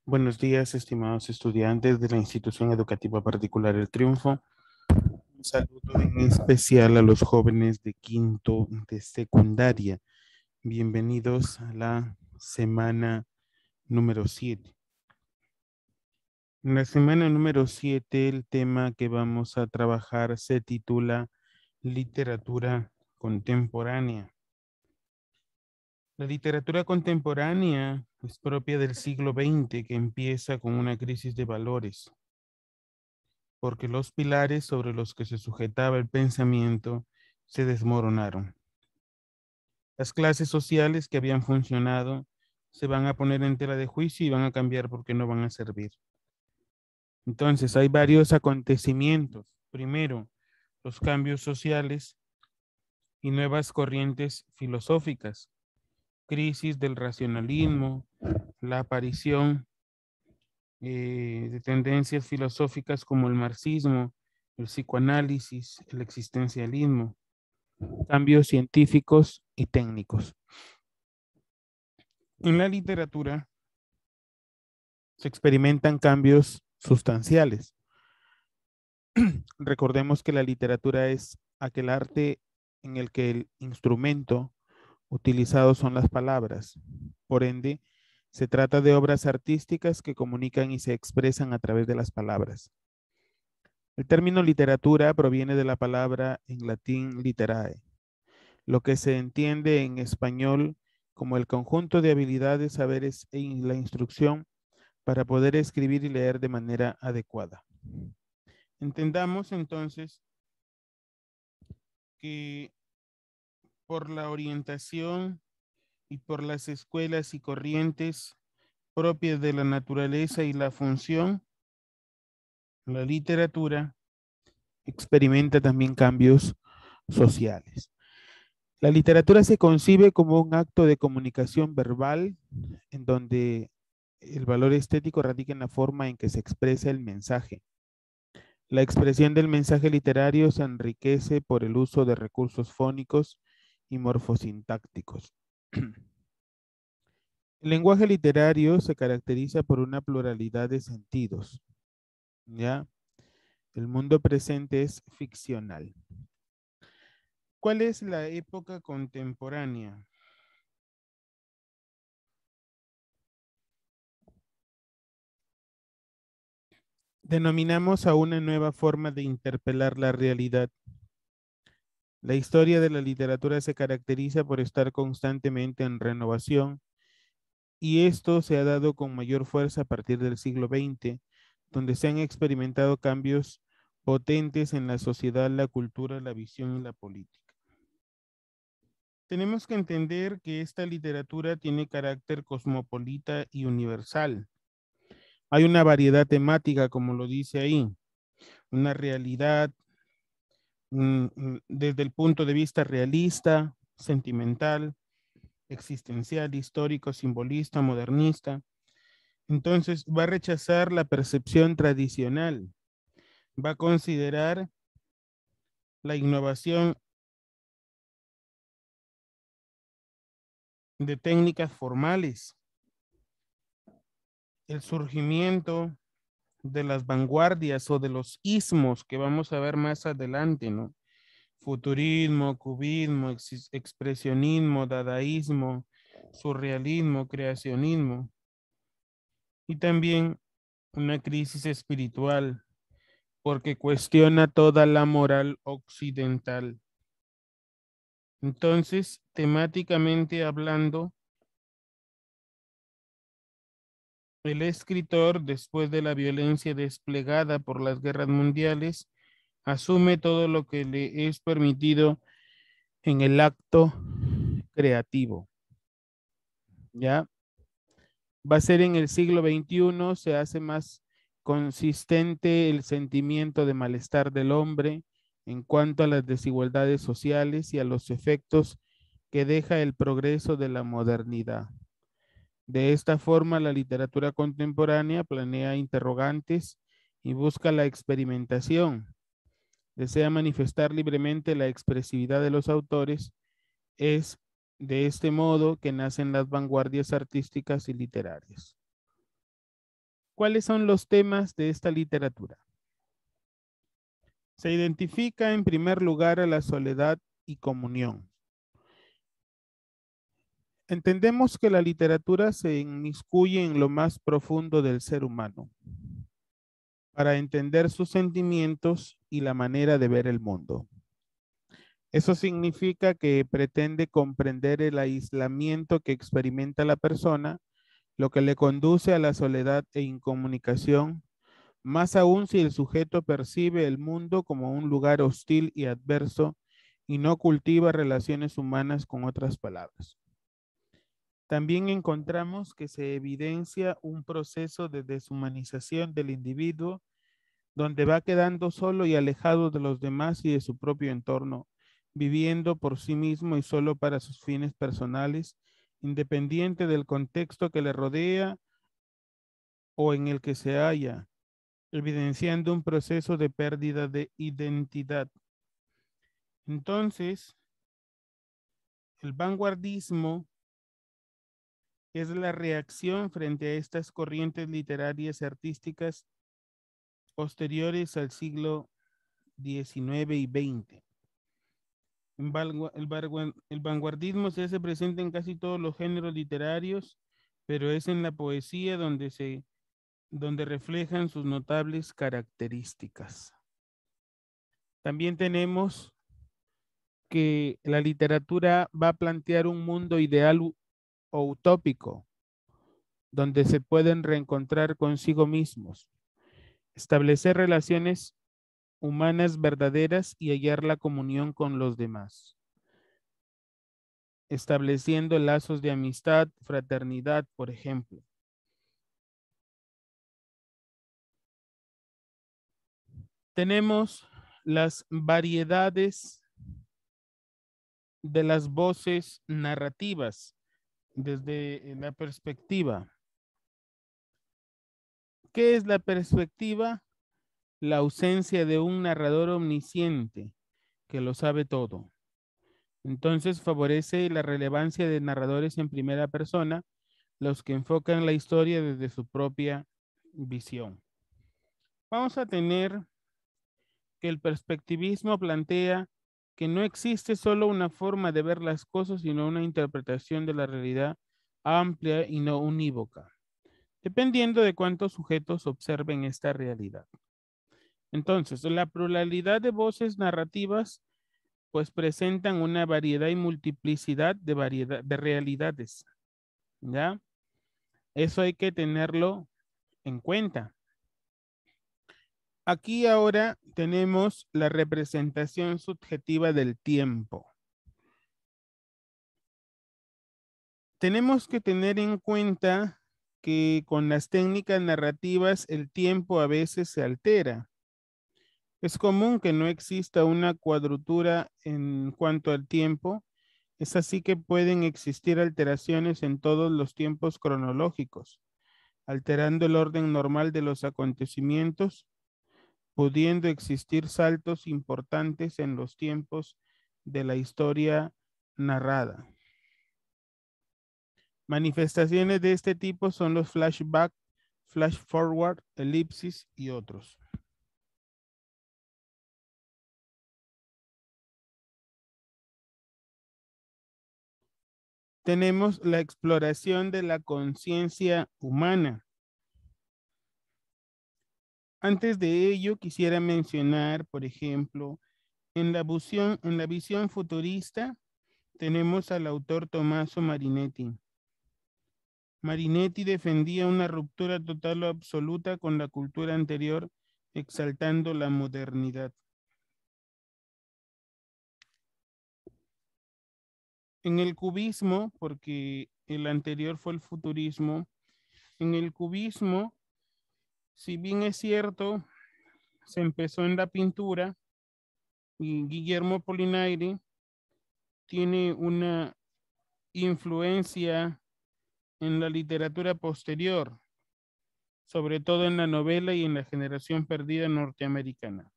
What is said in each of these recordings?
Buenos días, estimados estudiantes de la institución educativa particular El Triunfo. Un saludo en especial a los jóvenes de quinto de secundaria. Bienvenidos a la semana número 7. En la semana número 7, el tema que vamos a trabajar se titula Literatura Contemporánea. La literatura contemporánea es propia del siglo XX, que empieza con una crisis de valores, porque los pilares sobre los que se sujetaba el pensamiento se desmoronaron. Las clases sociales que habían funcionado se van a poner en tela de juicio y van a cambiar porque no van a servir. Entonces, hay varios acontecimientos. Primero, los cambios sociales y nuevas corrientes filosóficas, crisis del racionalismo, la aparición de tendencias filosóficas como el marxismo, el psicoanálisis, el existencialismo, cambios científicos y técnicos. En la literatura se experimentan cambios sustanciales. Recordemos que la literatura es aquel arte en el que el instrumento utilizado son las palabras. Por ende, se trata de obras artísticas que comunican y se expresan a través de las palabras. El término literatura proviene de la palabra en latín literae, lo que se entiende en español como el conjunto de habilidades, saberes e la instrucción para poder escribir y leer de manera adecuada. Entendamos entonces que por la orientación y por las escuelas y corrientes propias de la naturaleza y la función, la literatura experimenta también cambios sociales. La literatura se concibe como un acto de comunicación verbal en donde el valor estético radica en la forma en que se expresa el mensaje. La expresión del mensaje literario se enriquece por el uso de recursos fónicos y morfosintácticos. El lenguaje literario se caracteriza por una pluralidad de sentidos, ¿ya? El mundo presente es ficcional. ¿Cuál es la época contemporánea? Denominamos a una nueva forma de interpelar la realidad. La historia de la literatura se caracteriza por estar constantemente en renovación y esto se ha dado con mayor fuerza a partir del siglo XX, donde se han experimentado cambios potentes en la sociedad, la cultura, la visión y la política. Tenemos que entender que esta literatura tiene carácter cosmopolita y universal. Hay una variedad temática, como lo dice ahí, una realidad desde el punto de vista realista, sentimental, existencial, histórico, simbolista, modernista. Entonces va a rechazar la percepción tradicional, va a considerar la innovación de técnicas formales, el surgimiento de las vanguardias o de los ismos que vamos a ver más adelante, ¿no? Futurismo, cubismo, expresionismo, dadaísmo, surrealismo, creacionismo y también una crisis espiritual porque cuestiona toda la moral occidental. Entonces, temáticamente hablando, el escritor, después de la violencia desplegada por las guerras mundiales, asume todo lo que le es permitido en el acto creativo. ¿Ya? Va a ser en el siglo XXI, se hace más consistente el sentimiento de malestar del hombre en cuanto a las desigualdades sociales y a los efectos que deja el progreso de la modernidad. De esta forma, la literatura contemporánea planea interrogantes y busca la experimentación. Desea manifestar libremente la expresividad de los autores, es de este modo que nacen las vanguardias artísticas y literarias. ¿Cuáles son los temas de esta literatura? Se identifica en primer lugar a la soledad y comunión. Entendemos que la literatura se inmiscuye en lo más profundo del ser humano para entender sus sentimientos y la manera de ver el mundo. Eso significa que pretende comprender el aislamiento que experimenta la persona, lo que le conduce a la soledad e incomunicación, más aún si el sujeto percibe el mundo como un lugar hostil y adverso y no cultiva relaciones humanas con otras palabras. También encontramos que se evidencia un proceso de deshumanización del individuo donde va quedando solo y alejado de los demás y de su propio entorno, viviendo por sí mismo y solo para sus fines personales, independiente del contexto que le rodea o en el que se halla, evidenciando un proceso de pérdida de identidad. Entonces, el vanguardismo es la reacción frente a estas corrientes literarias y artísticas posteriores al siglo XIX y XX. El vanguardismo se hace presente en casi todos los géneros literarios, pero es en la poesía donde reflejan sus notables características. También tenemos que la literatura va a plantear un mundo ideal o utópico, donde se pueden reencontrar consigo mismos, establecer relaciones humanas verdaderas y hallar la comunión con los demás, estableciendo lazos de amistad, fraternidad, por ejemplo. Tenemos las variedades de las voces narrativas desde la perspectiva. ¿Qué es la perspectiva? La ausencia de un narrador omnisciente que lo sabe todo. Entonces favorece la relevancia de narradores en primera persona, los que enfocan la historia desde su propia visión. Vamos a tener que el perspectivismo plantea que no existe solo una forma de ver las cosas, sino una interpretación de la realidad amplia y no unívoca, dependiendo de cuántos sujetos observen esta realidad. Entonces, la pluralidad de voces narrativas pues presentan una variedad y multiplicidad de realidades, ¿ya? Eso hay que tenerlo en cuenta. Aquí ahora tenemos la representación subjetiva del tiempo. Tenemos que tener en cuenta que con las técnicas narrativas el tiempo a veces se altera. Es común que no exista una cuadratura en cuanto al tiempo. Es así que pueden existir alteraciones en todos los tiempos cronológicos, alterando el orden normal de los acontecimientos, pudiendo existir saltos importantes en los tiempos de la historia narrada. Manifestaciones de este tipo son los flashback, flash forward, elipsis y otros. Tenemos la exploración de la conciencia humana. Antes de ello, quisiera mencionar, por ejemplo, en la visión futurista, tenemos al autor Tommaso Marinetti. Marinetti defendía una ruptura total o absoluta con la cultura anterior, exaltando la modernidad. En el cubismo, porque el anterior fue el futurismo, en el cubismo, si bien es cierto, se empezó en la pintura y Guillermo Apollinaire tiene una influencia en la literatura posterior, sobre todo en la novela y en la generación perdida norteamericana.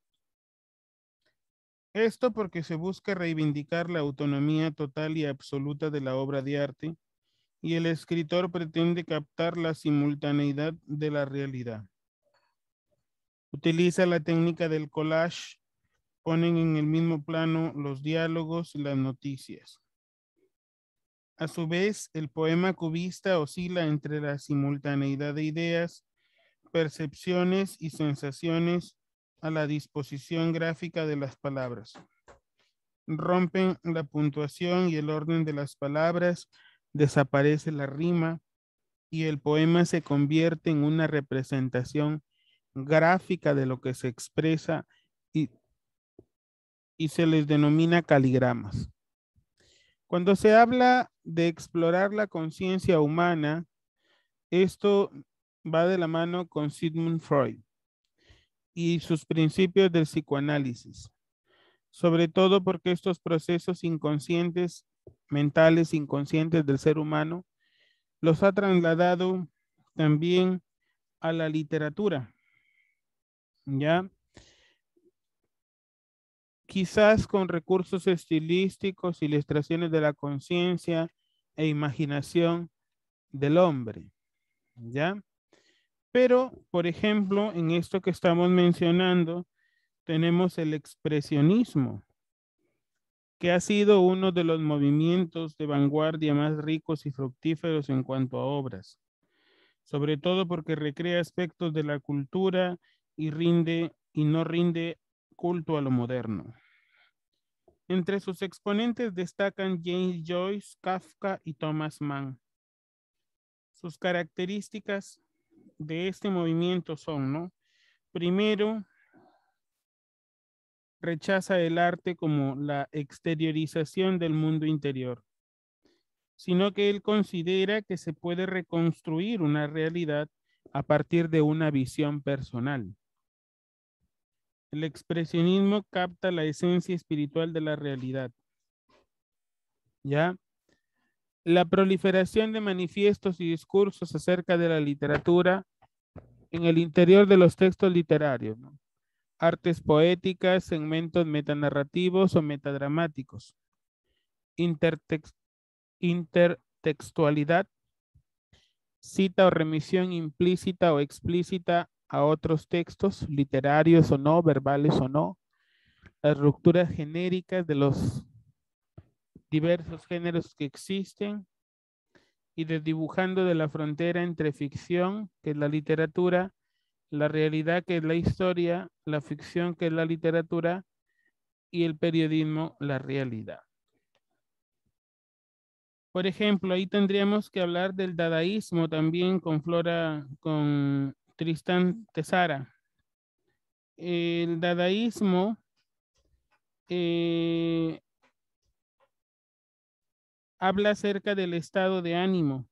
Esto porque se busca reivindicar la autonomía total y absoluta de la obra de arte y el escritor pretende captar la simultaneidad de la realidad. Utiliza la técnica del collage, ponen en el mismo plano los diálogos y las noticias. A su vez, el poema cubista oscila entre la simultaneidad de ideas, percepciones y sensaciones a la disposición gráfica de las palabras. Rompen la puntuación y el orden de las palabras, desaparece la rima y el poema se convierte en una representación gráfica de lo que se expresa y se les denomina caligramas. Cuando se habla de explorar la conciencia humana, esto va de la mano con Sigmund Freud y sus principios del psicoanálisis, sobre todo porque estos procesos inconscientes, mentales inconscientes del ser humano, los ha trasladado también a la literatura, ¿ya? Quizás con recursos estilísticos, ilustraciones de la conciencia e imaginación del hombre, ¿ya? Pero, por ejemplo, en esto que estamos mencionando, tenemos el expresionismo, que ha sido uno de los movimientos de vanguardia más ricos y fructíferos en cuanto a obras, sobre todo porque recrea aspectos de la cultura y no rinde culto a lo moderno. Entre sus exponentes destacan James Joyce, Kafka y Thomas Mann. Sus características de este movimiento son, ¿no? Primero, rechaza el arte como la exteriorización del mundo interior, sino que él considera que se puede reconstruir una realidad a partir de una visión personal. El expresionismo capta la esencia espiritual de la realidad. ¿Ya? La proliferación de manifiestos y discursos acerca de la literatura en el interior de los textos literarios, ¿no? Artes poéticas, segmentos metanarrativos o metadramáticos, intertextualidad, cita o remisión implícita o explícita a otros textos, literarios o no, verbales o no, las rupturas genéricas de los diversos géneros que existen y desdibujando de la frontera entre ficción, que es la literatura, la realidad, que es la historia, la ficción, que es la literatura, y el periodismo, la realidad. Por ejemplo, ahí tendríamos que hablar del dadaísmo también con Tristán Tzara. El dadaísmo habla acerca del estado de ánimo,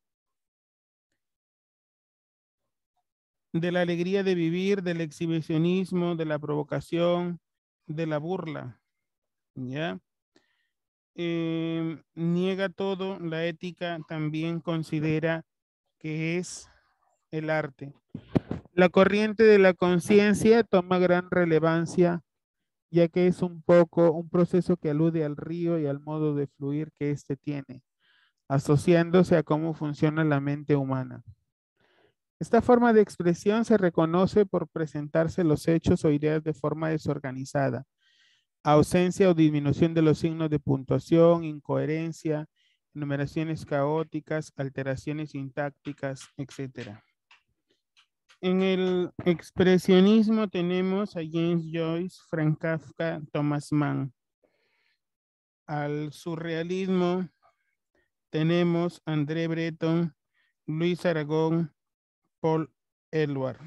de la alegría de vivir, del exhibicionismo, de la provocación, de la burla, ¿ya? Niega todo, la ética también considera que es el arte. La corriente de la conciencia toma gran relevancia, ya que es un poco un proceso que alude al río y al modo de fluir que éste tiene, asociándose a cómo funciona la mente humana. Esta forma de expresión se reconoce por presentarse los hechos o ideas de forma desorganizada, ausencia o disminución de los signos de puntuación, incoherencia, enumeraciones caóticas, alteraciones sintácticas, etc. En el expresionismo tenemos a James Joyce, Frank Kafka, Thomas Mann. Al surrealismo tenemos a André Breton, Luis Aragón, Paul Eluard.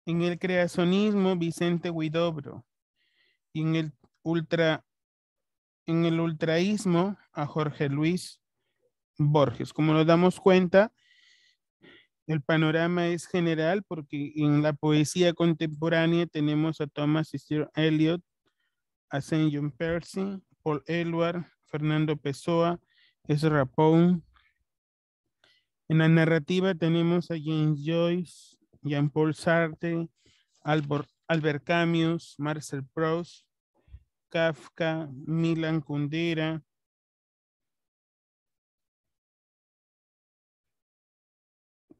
En el creacionismo, Vicente Huidobro. Y en el ultraísmo, a Jorge Luis Borges. Como nos damos cuenta, el panorama es general porque en la poesía contemporánea tenemos a Thomas Stewart Eliot, a Saint John Percy, Paul Eluard, Fernando Pessoa, Ezra Pound. En la narrativa tenemos a James Joyce, Jean-Paul Sartre, Albert Camus, Marcel Proust, Kafka, Milan Kundera,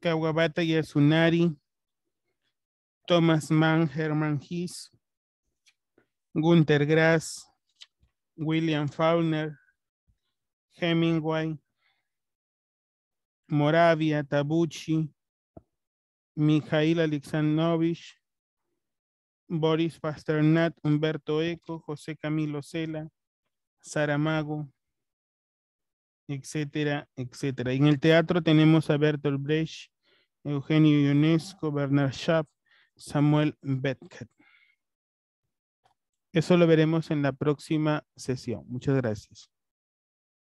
Kawabata Yasunari, Thomas Mann, Hermann Hesse, Günter Grass, William Faulkner, Hemingway, Moravia, Tabucci, Mikhail Alexandrovich, Boris Pasternak, Humberto Eco, José Camilo Cela, Saramago, etcétera, etcétera. Y en el teatro tenemos a Bertolt Brecht, Eugenio Ionesco, Bernard Shaw, Samuel Beckett. Eso lo veremos en la próxima sesión. Muchas gracias.